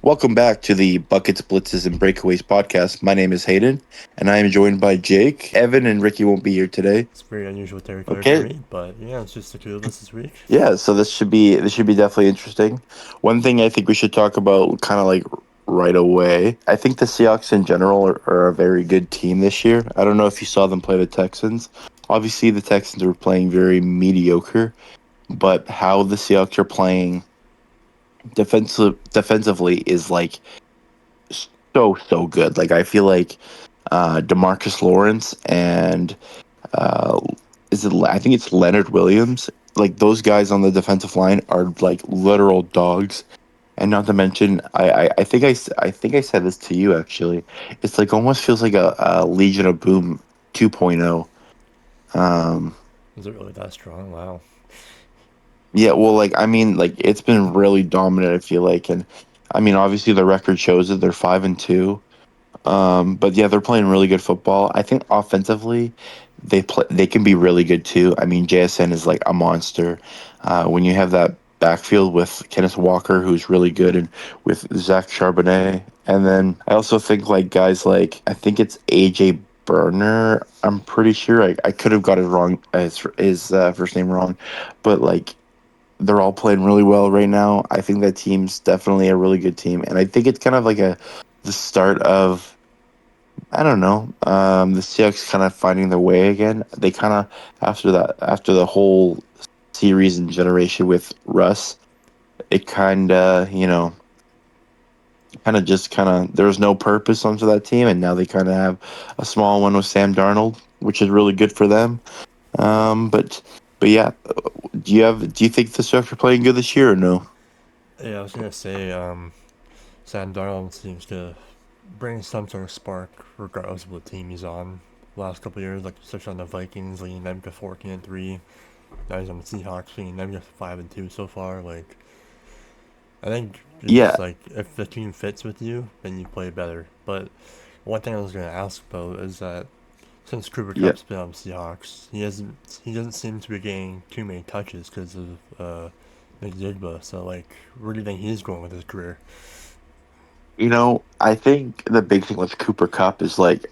Welcome back to the Buckets, Blitzes, and Breakaways podcast. My name is Hayden, and I am joined by Jake. Evan and Ricky won't be here today. It's very unusual territory for Okay, me, but yeah, it's just the two of us this week. yeah, so this should be definitely interesting. One thing I think we should talk about, kind of like right away. I think the Seahawks in general are a very good team this year. I don't know if you saw them play the Texans. Obviously, the Texans are playing very mediocre, but how the Seahawks are playing defensively is like so good. Like I feel like Demarcus Lawrence and uh, I think it's Leonard Williams. Like those guys on the defensive line are like literal dogs. And not to mention, I think I said this to you actually. It's like almost feels like a Legion of Boom 2.0. Um, Is it really that strong? Wow. yeah, well, like I mean, like it's been really dominant. I feel like, and I mean, obviously the record shows it. They're 5-2. But yeah, they're playing really good football. I think offensively, they can be really good too. I mean, JSN is like a monster. When you have that backfield with Kenneth Walker, who's really good, and with Zach Charbonnet, and then I also think like guys like I think it's AJ Burner. I'm pretty sure I could have got it wrong his first name wrong, but like they're all playing really well right now. I think that team's definitely a really good team, and I think it's kind of like the start of I don't know. The Seahawks kind of finding their way again. They kind of after the whole series and generation with Russ, it kind of there was no purpose onto that team, and now they kind of have a small one with Sam Darnold, which is really good for them. But yeah, do you think the Seahawks are playing good this year or no? Yeah, I was gonna say, Sam Darnold seems to bring some sort of spark regardless of what team he's on. Last couple of years, like especially on the Vikings, leading them to 14-3. Now he's on the Seahawks, leading them to 5-2 so far. Like, I think Yeah, it's like if the team fits with you, then you play better. But one thing I was gonna ask about is that since Cooper yeah. Cup's been on the Seahawks, he doesn't seem to be getting too many touches because of Nick Zigba. So like, where do you think he's going with his career? I think the big thing with Cooper Cup is like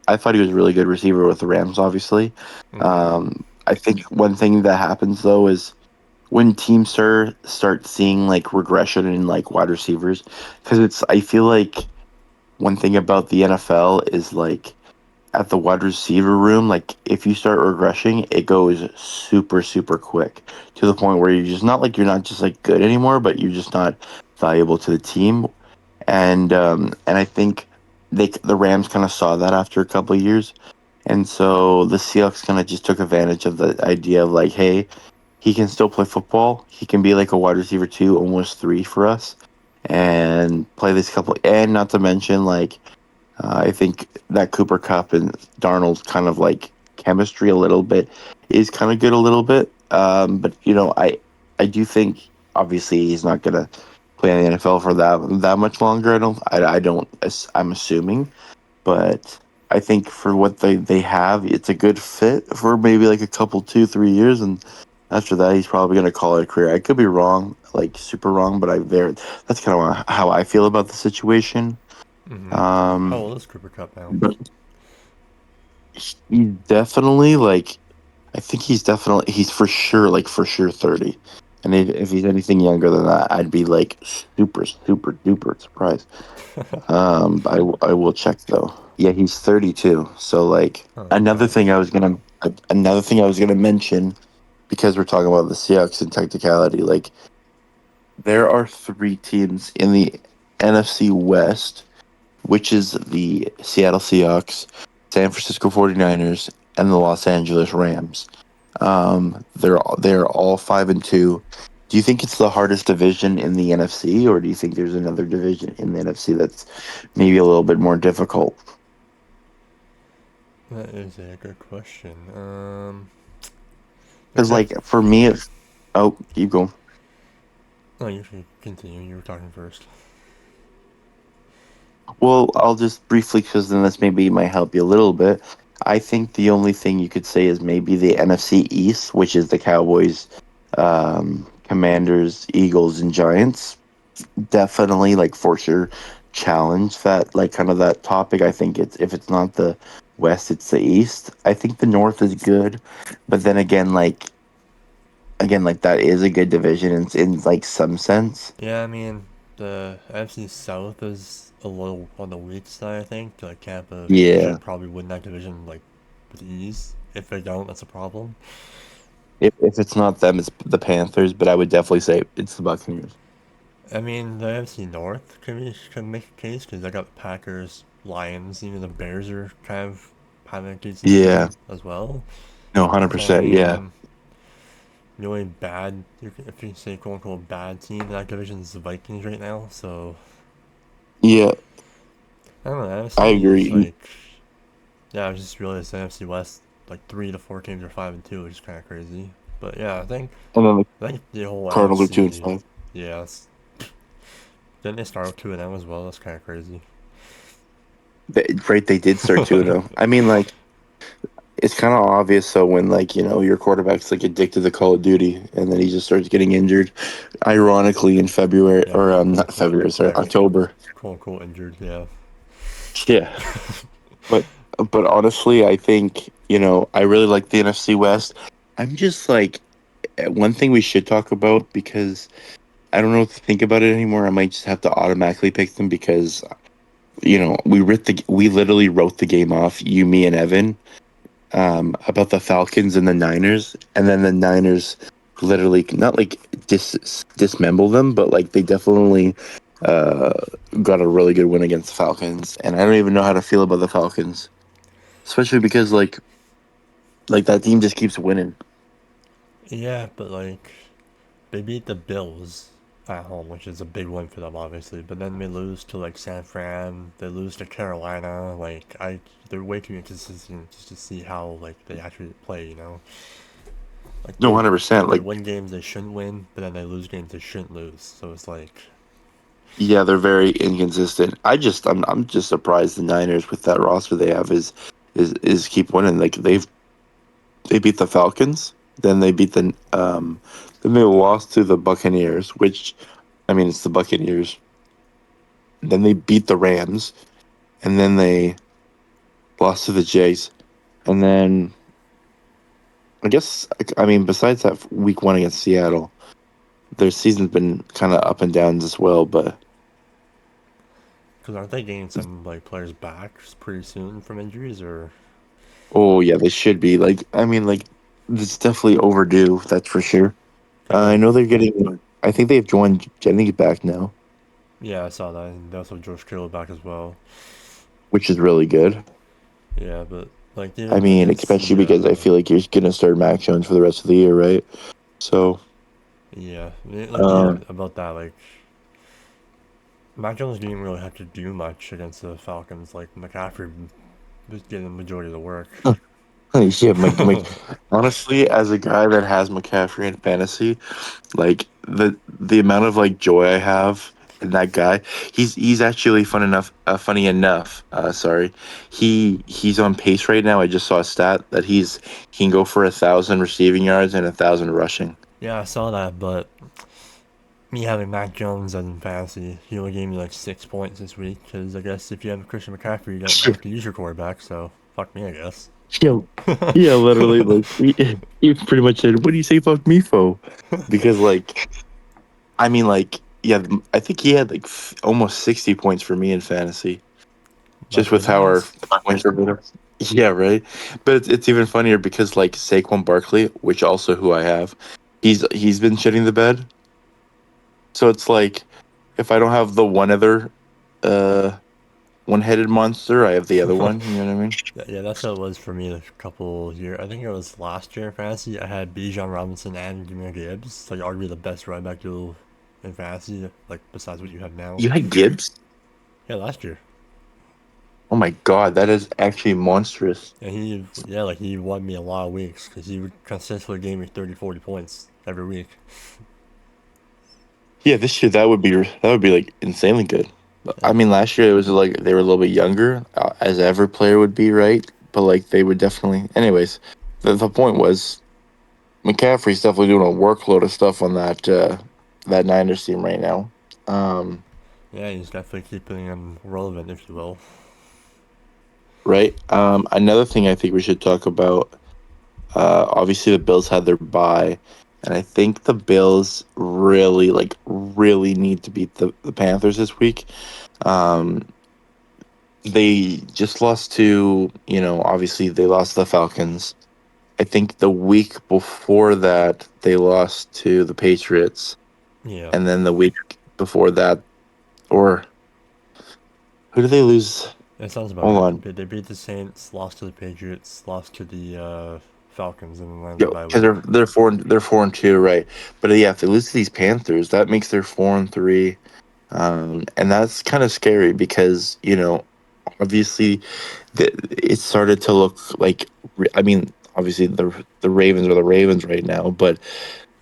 I thought he was a really good receiver with the Rams, obviously. Mm-hmm. I think one thing that happens though is when teams start seeing like regression in like wide receivers, because I feel like one thing about the NFL is like at the wide receiver room, like if you start regressing, it goes super quick to the point where you're not just like good anymore, but you're just not valuable to the team. And I think the Rams kind of saw that after a couple of years, and so the Seahawks kind of just took advantage of the idea of like, hey, he can still play football. He can be like a wide receiver two, almost three for us, and play this couple. And not to mention, like I think that Cooper Cup and Darnold's kind of like chemistry a little bit is kind of good a little bit. But I do think obviously he's not gonna play in the NFL for that much longer. I don't. I'm assuming, but I think for what they have, it's a good fit for maybe like a couple 2-3 years, and after that, he's probably gonna call it a career. I could be wrong, like super wrong, but that's kind of how I feel about the situation. Mm-hmm. How Um, old is Cooper Cup now? but he's definitely like he's for sure 30. And if he's anything younger than that, I'd be like super duper surprised. I will check though. Yeah, he's 32. So like Oh gosh. another thing I was gonna mention because we're talking about the Seahawks in technicality, like there are three teams in the NFC West, which is the Seattle Seahawks, San Francisco 49ers, and the Los Angeles Rams. They're all 5-2. Do you think it's the hardest division in the NFC, or do you think there's another division in the NFC that's maybe a little bit more difficult? That is a good question. There's Because like def. for me, oh, keep going. No, you should continue. You were talking first. Well, I'll just briefly, because then this maybe might help you a little bit. I think the only thing you could say is maybe the NFC East, which is the Cowboys, Commanders, Eagles, and Giants. definitely like for sure challenge that like kind of that topic. I think it's if it's not the West, it's the East. I think the North is good, but then again like that is a good division in like some sense. Yeah, I mean, the NFC South is a little on the weak side, I think. Like, Tampa Yeah. should probably win that division, like, with ease. If they don't, that's a problem. If it's not them, it's the Panthers, but I would definitely say it's the Buccaneers. I mean, the NFC North can make a case because I got the Packers, Lions, even the Bears are kind of having a decent Yeah. season as well. No, So, I 100%. Yeah. mean, the only bad, if you say quote unquote bad team in that division is the Vikings right now. So, Yeah, I don't know. I NFC is agree. like, yeah, I just realized the NFC West, like 3 to 4 teams are 5-2, which is kind of crazy. But yeah, And then the I think the whole Cardinals are 2 and NFC, 5. yeah, didn't they start with 2-0 as well? That's kind of crazy. Right, they did start 2-0. I mean, like it's kind of obvious. So when like your quarterback's like addicted to Call of Duty, and then he just starts getting injured, ironically in February Yeah, or quote not unquote, February, sorry, yeah, October. quote unquote injured. Yeah, Yeah, but honestly, I think I really like the NFC West. I'm just like one thing we should talk about because I don't know what to think about it anymore. I might just have to automatically pick them because we literally wrote the game off, you, me, and Evan, about the Falcons and the Niners, and then the Niners literally not like dismember them, but like they definitely uh, got a really good win against the Falcons, and I don't even know how to feel about the Falcons, especially because like that team just keeps winning. yeah, but like they beat the Bills at home, which is a big win for them, obviously. But then they lose to like San Fran. They lose to Carolina. They're way too inconsistent just to see how like they actually play. Like No, 100%. they Like, win games they shouldn't win, but then they lose games they shouldn't lose. So it's like, yeah, they're very inconsistent. I'm just surprised the Niners with that roster they have is keep winning. Like they beat the Falcons, then they beat then they lost to the Buccaneers, which I mean it's the Buccaneers. Then they beat the Rams, and then they lost to the Jays, and then I guess I mean besides that week 1 against Seattle, their season's been kind of up and downs as well. But because aren't they getting some like players back pretty soon from injuries or? oh yeah, they should be like I mean like it's definitely overdue. That's for sure. Cause I like, know they're getting. I think they've joined Jennings back now, yeah, I saw that. And they also have George Kittle back as well. which is really good. Yeah, but like I even mean, against especially the because I feel like you're gonna start Mac Jones for the rest of the year, right? So, yeah, like um, even about that, like Mac Jones didn't really have to do much against the Falcons. Like McCaffrey was getting the majority of the work. yeah, honestly, as a guy that has McCaffrey in fantasy, like the amount of like joy I have in that guy, he's actually funny enough. Sorry, he's on pace right now. I just saw a stat that he can go for 1,000 receiving yards and 1,000 rushing. Yeah, I saw that, but me having Mac Jones in fantasy, he only gave me like 6 points this week. Because I guess if you have Christian McCaffrey, you don't have to use your quarterback. So fuck me, I guess. Yeah, yeah, literally, like he pretty much said, "What do you say fuck me for?" Because like, I mean, like, yeah, I think he had like almost 60 points for me in fantasy, My just with how our touchdowns. points are better. Yeah, right. But it's even funnier because like Saquon Barkley, which also who I have, he's been shitting the bed. So it's like if I don't have the uh one-headed monster, I have the other one. You know what I mean? Yeah, that's how it was for me a couple years. I think it was last year in fantasy. I had Bijan Robinson and Jimmy Gibbs, like arguably the best running back duo in fantasy, like besides what you have now. You had Gibbs. Yeah, last year. Oh my god, that is actually monstrous. And yeah, like he won me a lot of weeks because he would consistently give me 30, 40 points every week. Yeah, this year that would be like insanely good. I And mean, last year it was like they were a little bit younger, as every player would be, right? But like they would definitely. Anyways, the point was McCaffrey's definitely doing a workload of stuff on that Niners team right now. Um, Yeah, he's definitely keeping him relevant, if you will. right. Another thing I think we should talk about. Obviously, the Bills had their bye, and I think the Bills really, like, really need to beat the Panthers this week. Um, they just lost to, obviously they lost to the Falcons. I think the week before that they lost to the Patriots, Yeah, and then the week before that, or who did they lose? it sounds about Hold right. on, They beat the Saints, lost to the Patriots, lost to the Falcons, and then landed the bye because week. they're 4-2, right? But yeah, if they lose to these Panthers, that makes their 4-3. And that's kind of scary because, obviously it started to look like, I mean, obviously the Ravens are the Ravens right now, but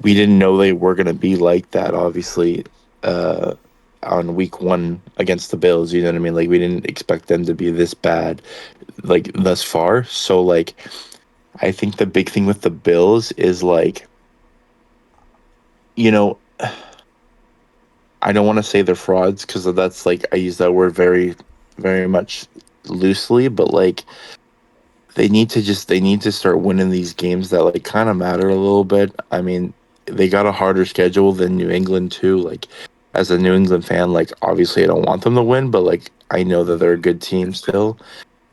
we didn't know they were going to be like that, obviously, uh, on week one against the Bills. You know what I mean? Like, we didn't expect them to be this bad, like, thus far. So, like, I think the big thing with the Bills is, like, you know, I don't want to say they're frauds because that's like I use that word very, very much loosely, but like they need to start winning these games that like kind of matter a little bit. I mean, they got a harder schedule than New England too. Like as a New England fan, like obviously I don't want them to win, but like I know that they're a good team still.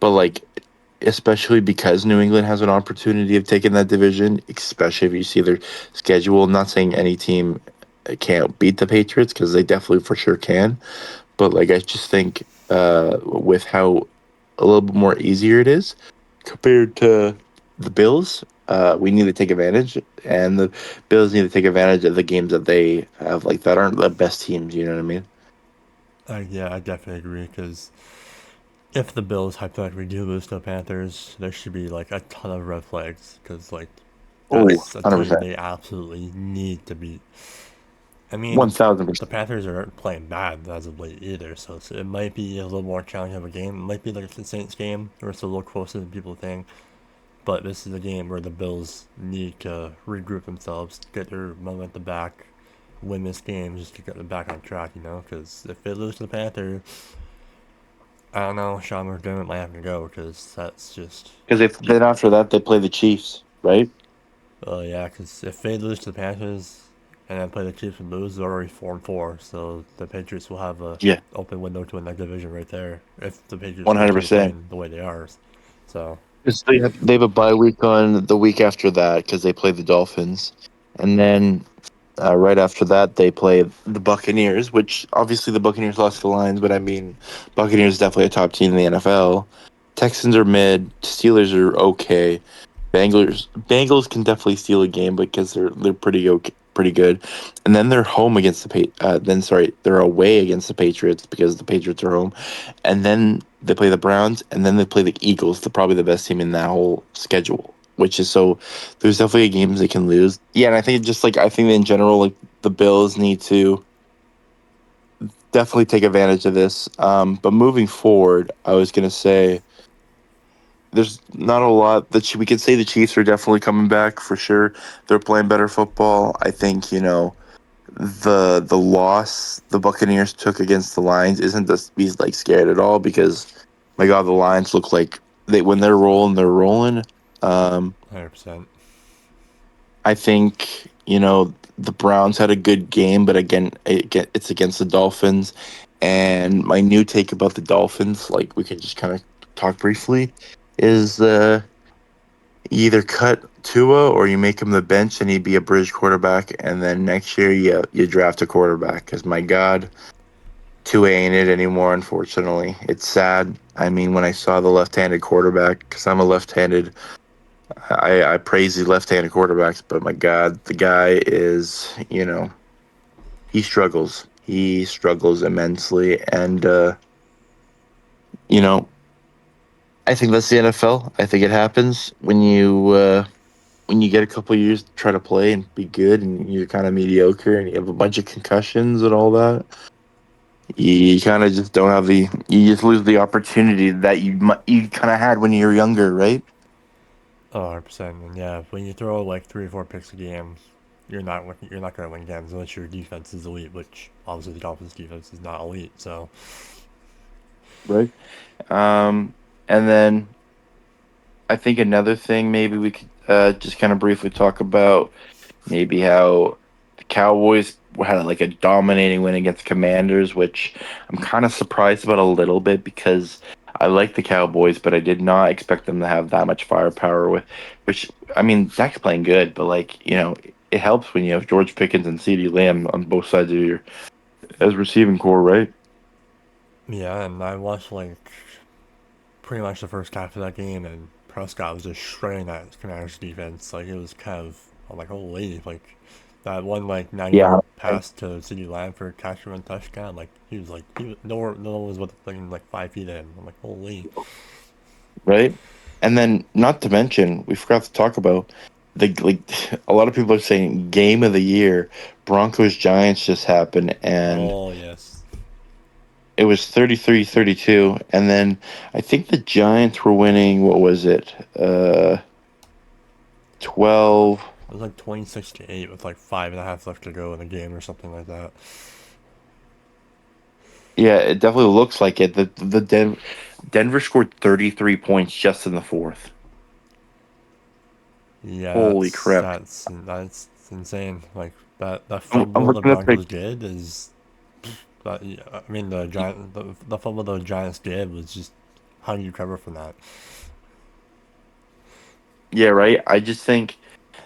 But like especially because New England has an opportunity of taking that division, especially if you see their schedule. I'm not saying any team can't beat the Patriots because they definitely for sure can, but like I just think with how a little bit more easier it is compared to the Bills, we need to take advantage, and the Bills need to take advantage of the games that they have like that aren't the best teams. You know what I mean? Yeah, I definitely agree because if the Bills hypothetically do lose to the Panthers, there should be like a ton of red flags because like Oh, that's a team 100%, they absolutely need to beat. I mean, 1000%. the Panthers aren't playing bad as of late either, so it might be a little more challenging of a game. It might be like the Saints game, where it's a little closer than people think. But this is a game where the Bills need to regroup themselves, get their momentum back, win this game just to get them back on track, you know? Because if they lose to the Panthers, I don't know, Sean McDermott might have to go because that's just. Because if then after that they play the Chiefs, right? Yeah, because if they lose to the Panthers and then play the Chiefs and lose, they're already 4-4. So the Patriots will have a Yeah, open window to win that division right there if the Patriots one hundred continue percent. playing the way they are. So, Because they have a bye week on the week after that because they play the Dolphins, and then right after that they play the Buccaneers, which obviously the Buccaneers lost to the Lions, but I mean Buccaneers is definitely a top team in the NFL. Texans are mid, Steelers are okay. Bengals can definitely steal a game because they're pretty okay, pretty good. And then they're home against the they're away against the Patriots because the Patriots are home. And then they play the Browns and then they play the Eagles, probably the best team in that whole schedule. Which is so there's definitely games they can lose. Yeah, and I think just like I think in general like the Bills need to definitely take advantage of this. But moving forward, I was gonna say there's not a lot that we could say the Chiefs are definitely coming back for sure. They're playing better football. I think, the loss the Buccaneers took against the Lions isn't to be like scared at all because my God, the Lions look like they when they're rolling, they're rolling. Um, 100%. I think, the Browns had a good game, but again, it's against the Dolphins. And my new take about the Dolphins, like we can just kind of talk briefly, is you either cut Tua or you make him the bench and he'd be a bridge quarterback, and then next year you draft a quarterback. Because my God, Tua ain't it anymore. Unfortunately, it's sad. I mean, when I saw the left-handed quarterback, because I'm a left-handed, I praise the left-handed quarterbacks, but my God, the guy is, he struggles. He struggles immensely, and you know, I think that's the NFL. I think it happens when you get a couple years to try to play and be good and you're kind of mediocre and you have a bunch of concussions and all that, you kind of just don't have you just lose the opportunity that you kind of had when you were younger, right? Oh, 100%. And yeah, when you throw like 3 or 4 picks a game, you're not going to win games unless your defense is elite, which obviously the Dolphins' defense is not elite. So right? And then I think another thing maybe we could just kind of briefly talk about maybe how the Cowboys had like a dominating win against Commanders, which I'm kind of surprised about a little bit because I like the Cowboys, but I did not expect them to have that much firepower with which I mean Dak's playing good, but like, it helps when you have George Pickens and CeeDee Lamb on both sides of your as receiving core, right? yeah, and I watched like pretty much the first half of that game, and Prescott was just shredding that Commanders defense. Like it was kind of, I'm like, holy, like that one like 90 yard Yeah. pass to CeeDee Lamb for a catch and run touchdown. Like he was no one was within like 5 feet of him. I'm like, holy. Right? And then, not to mention, we forgot to talk about the like. A lot of people are saying game of the year. Broncos Giants just happened, and Oh yes, it was 33-32. And then I think the Giants were winning. What was it? 12. it was like 26-8 with like 5.5 left to go in the game or something like that. Yeah, it definitely looks like it. Denver scored 33 points just in the fourth. Yeah, Holy crap! that's insane. Like that I'm fumble the looking at the Broncos did is that. Yeah, I mean the fumble the Giants did was just how do you cover from that? Yeah, right. I just think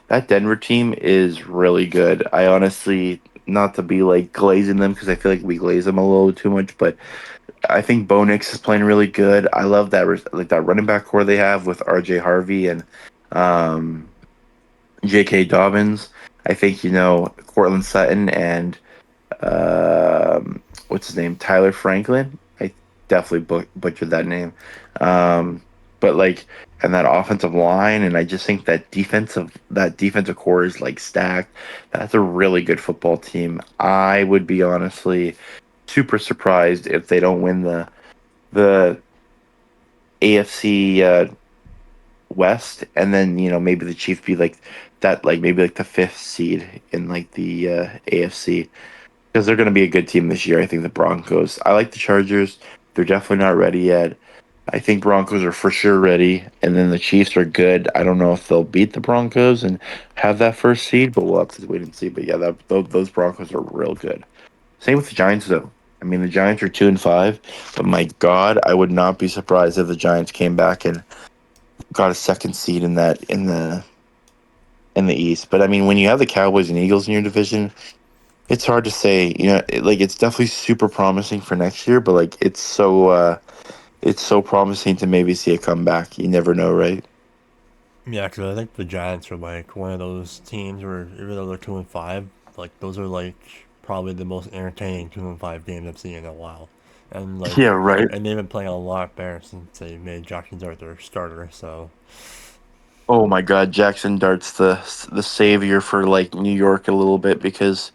that Denver team is really good. I honestly, not to be like glazing them because I feel like we glaze them a little too much, but I think Bo Nix is playing really good. I love that like that running back core they have with R.J. Harvey and um, J.K. Dobbins. I think Cortland Sutton and what's his name, Tyler Franklin. I definitely butchered that name, um, but like, and that offensive line, and I just think that defensive core is like stacked. That's a really good football team. I would be honestly super surprised if they don't win the AFC West, and then maybe the Chiefs be like that, like maybe like the fifth seed in like the AFC because they're going to be a good team this year. I think the Broncos. I like the Chargers. They're definitely not ready yet. I think Broncos are for sure ready, and then the Chiefs are good. I don't know if they'll beat the Broncos and have that first seed, but we'll have to wait and see. But yeah, those Broncos are real good. Same with the Giants, though. I mean, the Giants are 2-5, but my God, I would not be surprised if the Giants came back and got a second seed in the East. But I mean, when you have the Cowboys and Eagles in your division, it's hard to say. Like it's definitely super promising for next year, but like it's so promising to maybe see a comeback. You never know, right? Yeah, because I think the Giants are like one of those teams where even though they're 2-5, like those are like probably the most entertaining 2-5 games I've seen in a while. And like, Yeah, right. and they've been playing a lot better since they made Jackson Dart their starter. So Oh my God, Jackson Dart's the savior for like New York a little bit because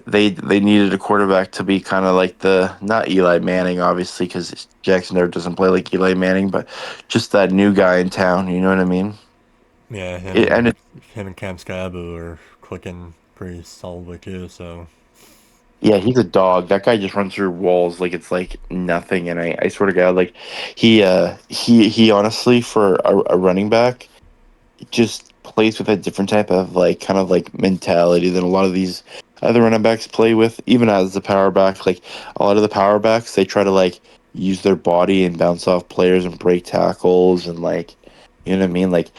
they needed a quarterback to be kind of like the not Eli Manning, obviously, because Jackson Dart doesn't play like Eli Manning, but just that new guy in town. You know what I mean? yeah, It, and it, him and Cam Skabu are clicking pretty solidly too. So yeah, he's a dog. That guy just runs through walls like it's like nothing. And I swear to God, like he honestly for a running back just plays with a different type of like kind of like mentality than a lot of these other running backs play with. Even as the power back, like a lot of the power backs, they try to like use their body and bounce off players and break tackles and like you know what I mean. Like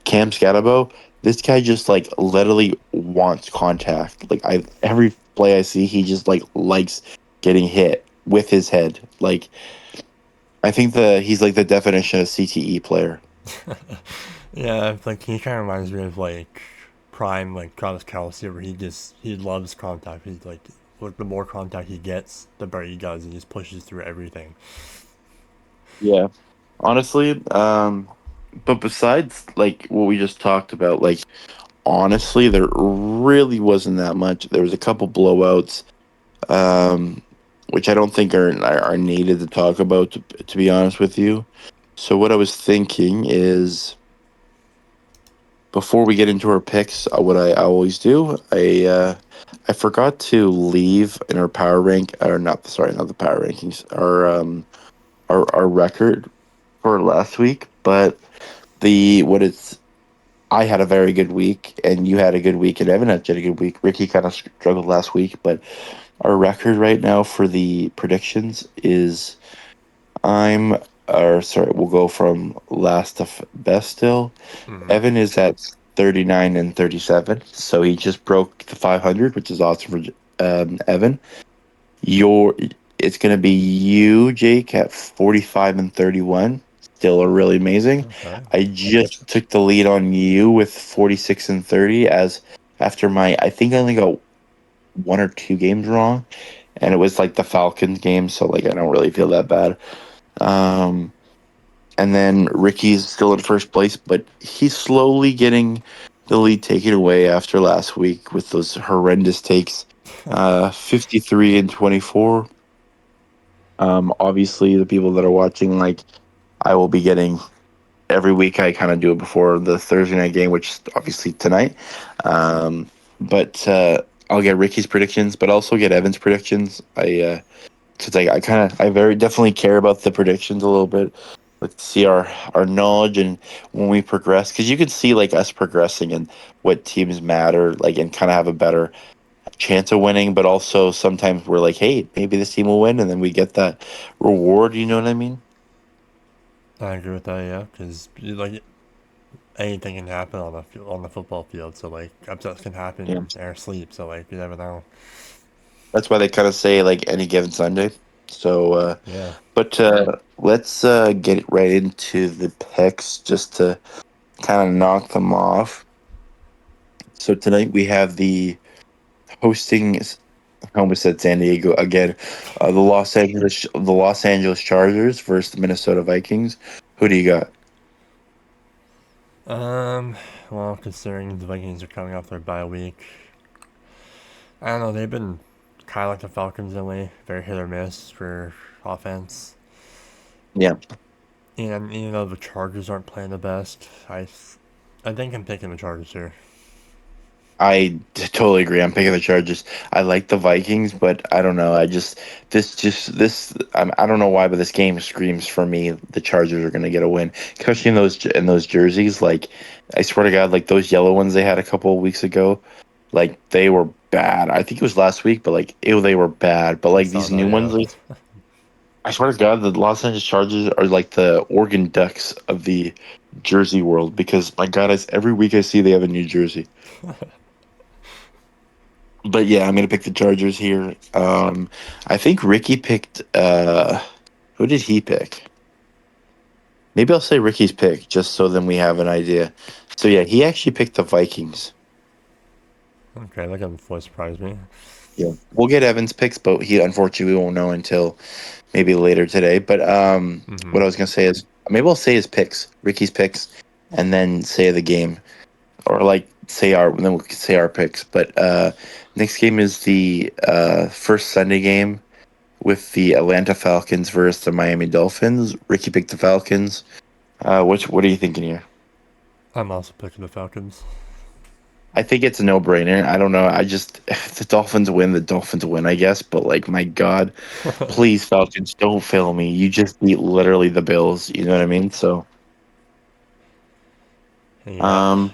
Cam Scatabo, this guy just like literally wants contact. Like I every play I see, he just like likes getting hit with his head. Like I think he's like the definition of CTE player. yeah, like he kind of reminds me of like prime like Travis Kelce, where he loves contact. He's like the more contact he gets, the better he does. He just pushes through everything. Yeah. Honestly, but besides like what we just talked about, like honestly, there really wasn't that much. There was a couple blowouts, um, which I don't think are needed to talk about. To be honest with you, so what I was thinking is before we get into our picks, what I always do, I forgot to leave in our power rank, or not, sorry, not the power rankings, our record for last week, but the what it's I had a very good week, and you had a good week, and Evan had a good week. Ricky kind of struggled last week, but our record right now for the predictions is I'm, or sorry, we'll go from last to best still. Hmm. Evan is at 39 and 37, so he just broke the 500, which is awesome for Evan. Your It's gonna be you, Jake, at 45 and 31. Still are really amazing. Okay. I just took the lead on you with 46 and 30 as after my I think I only got one or two games wrong, and it was like the Falcons game, so like I don't really feel that bad. Um and then Ricky's still in first place, but he's slowly getting the lead taken away after last week with those horrendous takes. 53 and 24. Obviously, the people that are watching, like, I will be getting every week. I kind of do it before the Thursday night game, which is obviously tonight. But I'll get Ricky's predictions, but also get Evan's predictions. Because I kind of, I very definitely care about the predictions a little bit. Like to see our knowledge and when we progress, because you can see like us progressing and what teams matter, like, and kind of have a better chance of winning, but also sometimes we're like, hey, maybe this team will win, and then we get that reward. You know what I mean? I agree with that. Yeah, because like anything can happen on on the football field. So like upsets can happen Yeah, in our sleep. So like you never know. that's why they kind of say like any given Sunday. So, Yeah. but let's get right into the picks just to kind of knock them off. So tonight we have the hosting. I almost said San Diego again. The Los Angeles Chargers versus the Minnesota Vikings. Who do you got? Um. Well, considering the Vikings are coming off their bye week, I don't know. They've been kind of like the Falcons in a way, very hit or miss for offense. Yeah. And even though the Chargers aren't playing the best, I think I'm picking the Chargers here. Totally agree. I'm picking the Chargers. I like the Vikings, but I don't know. I don't know why, but this game screams for me. The Chargers are going to get a win, especially in those jerseys. Like, I swear to God, like those yellow ones they had a couple of weeks ago, like they were bad. I think it was last week, but like ew, they were bad. But I like saw these that. new ones, Yeah. like, I swear to God, the Los Angeles Chargers are like the Oregon Ducks of the jersey world. Because my God, every week I see they have a new jersey. But yeah, I'm gonna pick the Chargers here. I think Ricky picked. Who did he pick? Maybe I'll say Ricky's pick just so then we have an idea. So yeah, he actually picked the Vikings. Okay, that can fully surprise me. Yeah, we'll get Evan's picks, but he unfortunately we won't know until maybe later today. But Mm-hmm. what I was gonna say is maybe I'll say his picks, Ricky's picks, and then say the game, or like say our then we could say our picks. But next game is the first Sunday game with the Atlanta Falcons versus the Miami Dolphins. Ricky picked the Falcons. What are you thinking here? I'm also picking the Falcons. I think it's a no-brainer. I don't know. I just if the Dolphins win, the Dolphins win, I guess. But like, my God, please, Falcons, don't fail me. You just beat literally the Bills. You know what I mean? So, Yep. um,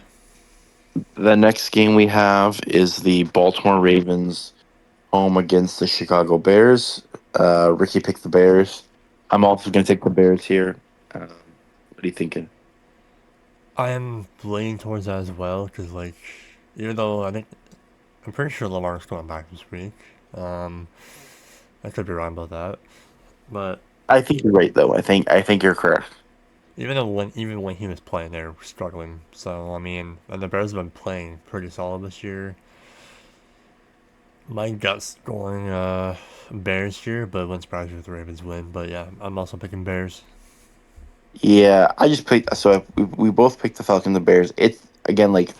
the next game we have is the Baltimore Ravens home against the Chicago Bears. Ricky picked the Bears. I'm also going to take the Bears here. What are you thinking? I am leaning towards that as well because, like, even though I'm pretty sure Lamar's going back this week. Um, I could be wrong about that, but I think you're right, though. I think you're correct. even when he was playing, they were struggling. So I mean, and the Bears have been playing pretty solid this year. My gut's going Bears here, but wouldn't surprise me if the Ravens win. But yeah, I'm also picking Bears. Yeah, I just picked. So we both picked the Falcons and the Bears. It's again like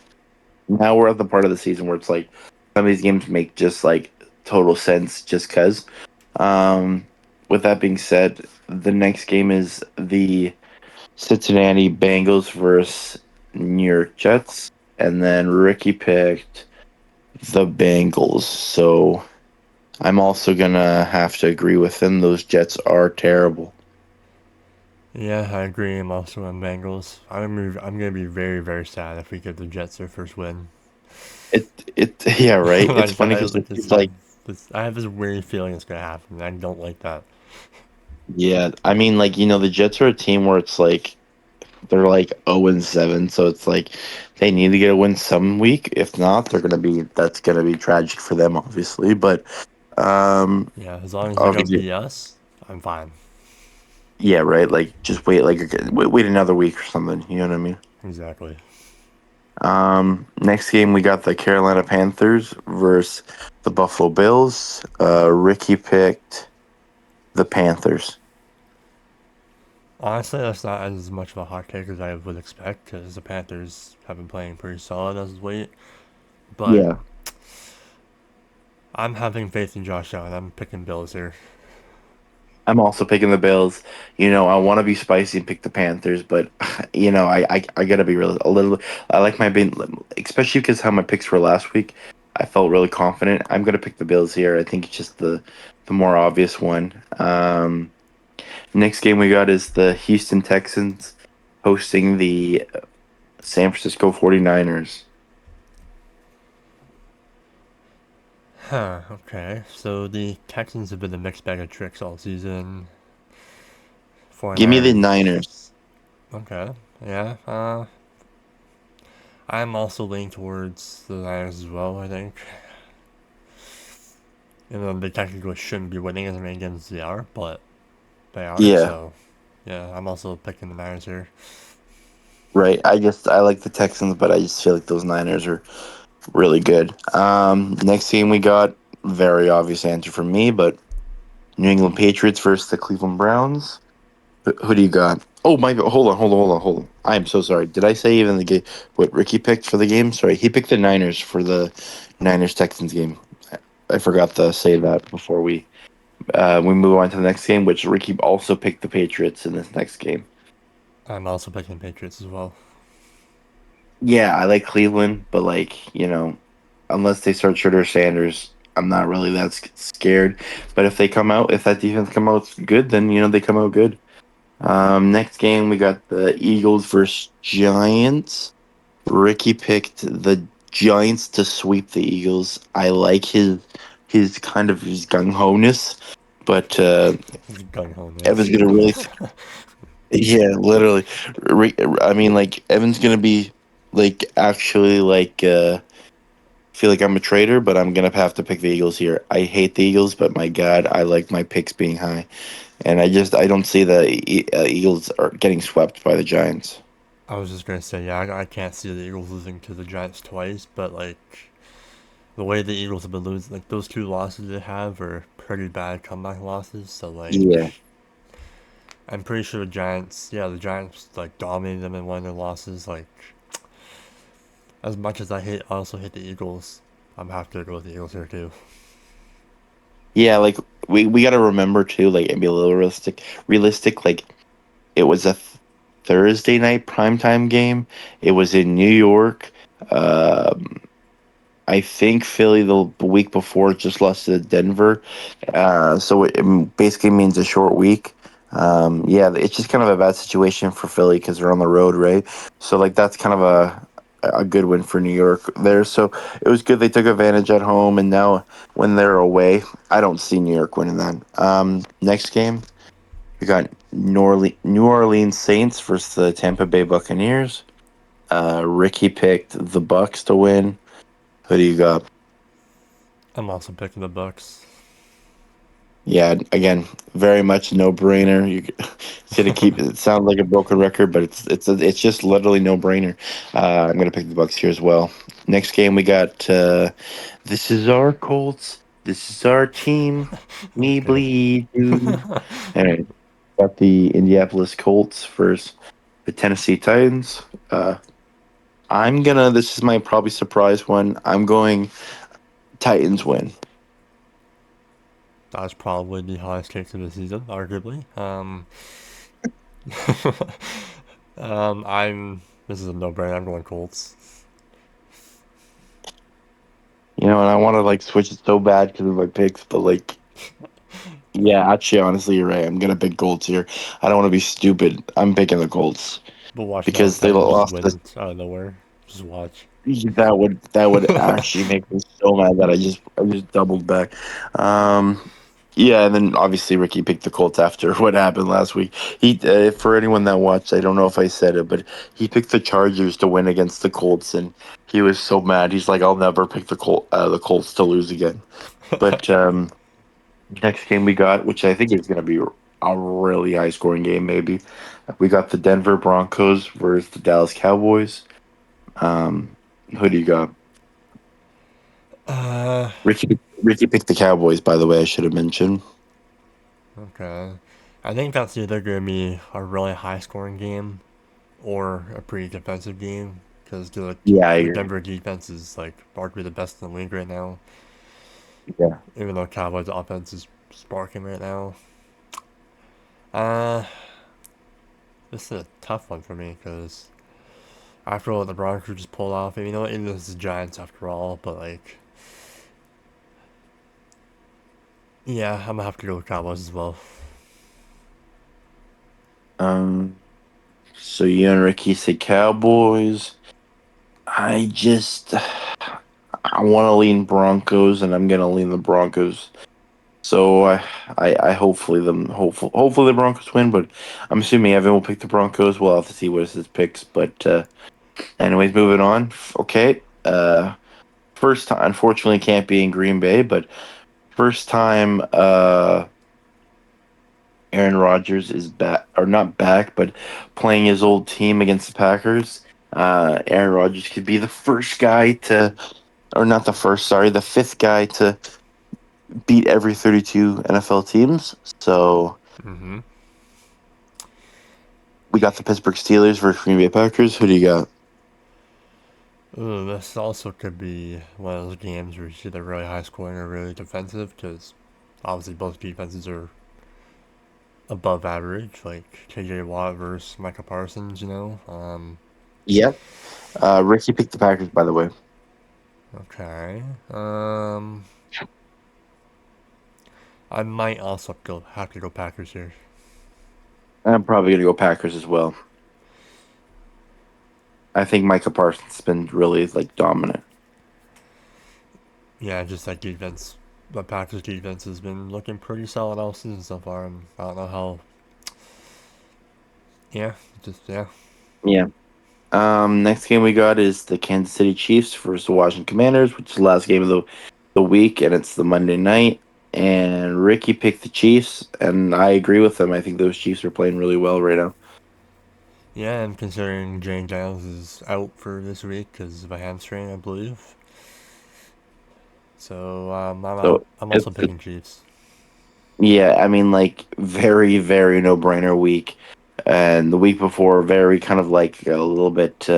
now we're at the part of the season where it's like some of these games make just like total sense just because. Um, with that being said, the next game is the Cincinnati Bengals versus New York Jets, and then Ricky picked the Bengals. So I'm also gonna have to agree with him. Those Jets are terrible. Yeah, I agree. I'm also on Bengals. I'm gonna be very very sad if we give the Jets their first win. It yeah, right. It's funny I because like it's like I have this weird feeling it's gonna happen. I don't like that. yeah. I mean, like the Jets are a team where it's like they're like 0-7, so it's like they need to get a win some week. If not, that's gonna be tragic for them, obviously. But um, Yeah, as long as they don't obviously, beat us, I'm fine. yeah, right. Like just wait, like wait another week or something. You know what I mean? Exactly. Next game we got the Carolina Panthers versus the Buffalo Bills. Ricky picked the Panthers. Honestly, that's not as much of a hot take as I would expect because the Panthers have been playing pretty solid as of late. But Yeah. I'm having faith in Josh Allen. I'm picking Bills here. I'm also picking the Bills. I want to be spicy and pick the Panthers, but I gotta be real a little. I like my being, especially because how my picks were last week. I felt really confident. I'm gonna pick the Bills here. I think it's just the more obvious one. Next game we got is the Houston Texans hosting the San Francisco 49ers. Huh, okay. So the Texans have been a mixed bag of tricks all season. Give me the 49ers. Niners. Okay, yeah. I'm also leaning towards the Niners as well, I think. Even though they technically shouldn't be winning as many games as they are, but they are, Yeah, so yeah, I'm also picking the Niners here. right. I like the Texans, but I just feel like those Niners are really good. Next game we got very obvious answer for me, but New England Patriots versus the Cleveland Browns. Who do you got? Oh my! Hold on. I am so sorry. Did I say even the game? What Ricky picked for the game? Sorry, he picked the Niners for the Niners Texans game. I forgot to say that before we move on to the next game, which Ricky also picked the Patriots in this next game. I'm also picking Patriots as well. Yeah, I like Cleveland, but unless they start Shooter Sanders, I'm not really that scared. But if that defense come out good, then they come out good. Next game we got the Eagles versus Giants. Ricky picked the Giants to sweep the Eagles. I like his kind of his gung ho ness, but Gung ho Evan's miss. gonna really, yeah, literally. I mean, like Evan's gonna be like actually like feel like I'm a traitor, but I'm gonna have to pick the Eagles here. I hate the Eagles, but my God, I like my picks being high, and I don't see the Eagles are getting swept by the Giants. I was just gonna say, yeah, I can't see the Eagles losing to the Giants twice, but like the way the Eagles have been losing, like those two losses they have are pretty bad comeback losses. So like, Yeah, I'm pretty sure the Giants like dominated them in one of their losses. Like, as much as I also hate the Eagles. I'm have to go with the Eagles here too. yeah. Like we got to remember too, like and be a little realistic. Realistic, like it was a Thursday night primetime game. It was in New York. Um, I think Philly the week before just lost to Denver, so it basically means a short week. Yeah, it's just kind of a bad situation for Philly because they're on the road, right? So like that's kind of a good win for New York there. So it was good they took advantage at home, and now when they're away, I don't see New York winning that. Next game we got New Orleans Saints versus the Tampa Bay Buccaneers. Ricky picked the Bucks to win. Who do you got? I'm also picking the Bucks. Yeah, again, very much no brainer. It's gonna keep it sound like a broken record, but it's just literally no brainer. I'm gonna pick the Bucks here as well. Next game we got this is our Colts. This is our team. We Okay. bleed you. All right, got the Indianapolis Colts versus the Tennessee Titans. This is my probably surprise one. I'm going Titans win. That's probably the highest takes of the season, arguably. I'm This is a no-brainer. I'm going Colts. And I want to like switch it so bad because of my picks, but like, yeah, actually, honestly, you're right. I'm gonna pick Colts here. I don't want to be stupid. I'm picking the Colts But watch now, because they Titans just lost this. win out of nowhere. Just watch. That would actually make me so mad that I just doubled back. Um, yeah, and then obviously Ricky picked the Colts after what happened last week. He for anyone that watched, I don't know if I said it, but he picked the Chargers to win against the Colts, and he was so mad. He's like, "I'll never pick the Colts to lose again." But next game we got, which I think is going to be a really high scoring game, maybe. We got the Denver Broncos versus the Dallas Cowboys. Who do you got? uh, Ricky picked the Cowboys, by the way. I should have mentioned. okay. I think that's either going to be a really high-scoring game or a pretty defensive game because Yeah, I the agree. Denver defense is like arguably the best in the league right now. Yeah. Even though Cowboys' offense is sparking right now. Uh, this is a tough one for me because after what the Broncos just pulled off, and you know what, even this is the Giants after all, but like, yeah, I'm gonna have to go with Cowboys as well. Um. So you and Ricky say Cowboys. I just I want to lean Broncos, and I'm gonna lean the Broncos. So I hopefully the Broncos win, but I'm assuming Evan will pick the Broncos. We'll have to see what his picks. But anyways, moving on. Okay. First time, unfortunately, can't be in Green Bay, but first time Aaron Rodgers is back, or not back, but playing his old team against the Packers. Aaron Rodgers could be the first guy to, or not the first, sorry, the fifth guy to beat every 32 NFL teams. So Mm-hmm. we got the Pittsburgh Steelers versus Green Bay Packers. Who do you got? Ooh, this also could be one of those games where it's either really high scoring or really defensive because obviously both defenses are above average, like KJ Watt versus Micah Parsons, you know? Yeah. Ricky picked the Packers, by the way. Okay. I might also have to go Packers here. I'm probably gonna go Packers as well. I think Micah Parsons has been really like dominant. Yeah, just that defense. The Packers defense has been looking pretty solid all season so far, and I don't know how. Yeah, just yeah. Yeah. Next game we got is the Kansas City Chiefs versus the Washington Commanders, which is the last game of the week, and it's the Monday night. And Ricky picked the Chiefs, and I agree with him. I think those Chiefs are playing really well right now. Yeah, and considering Jane Giles is out for this week because of a hamstring, I believe. So So I'm it's also picking Chiefs. yeah, I mean like very very no brainer week, and the week before very kind of like a little bit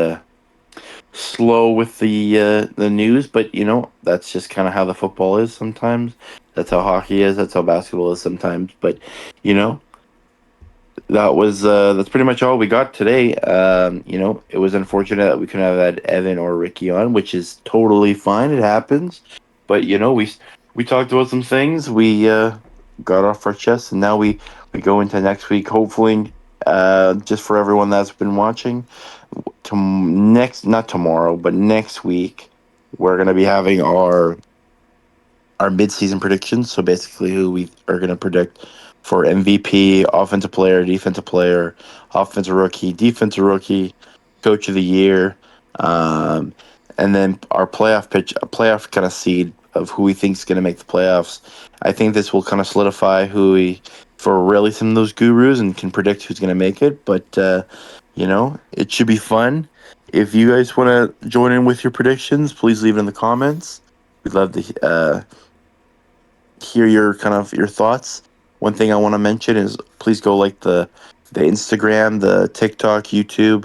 slow with the news, but that's just kind of how the football is sometimes. That's how hockey is. That's how basketball is sometimes. But you know that's pretty much all we got today. It was unfortunate that we couldn't have had Evan or Ricky on, which is totally fine. It happens. But we talked about some things. We got off our chests, and now we go into next week. Hopefully, just for everyone that's been watching, next not tomorrow, but next week, we're gonna be having our mid-season predictions. So basically, who we are going to predict for MVP, offensive rookie, defensive rookie, coach of the year, um, and then our a playoff kind of seed of who we think is going to make the playoffs. I think this will kind of solidify who we for really some of those gurus and can predict who's going to make it. But it should be fun. If you guys want to join in with your predictions, please leave it in the comments. We'd love to hear your thoughts. One thing I want to mention is please go like the Instagram, the TikTok, YouTube.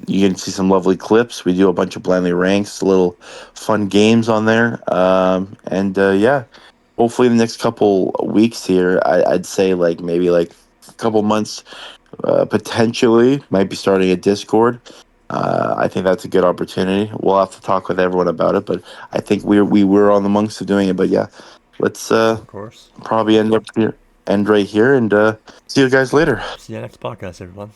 You can see some lovely clips. We do a bunch of blindly ranks, little fun games on there. And yeah, hopefully the next couple weeks here, I'd say like maybe like a couple months, Potentially might be starting a Discord. I think that's a good opportunity. We'll have to talk with everyone about it, but I think we were on the monks of doing it. But yeah, let's Of course. probably end right here and see you guys later. See you next podcast, everyone.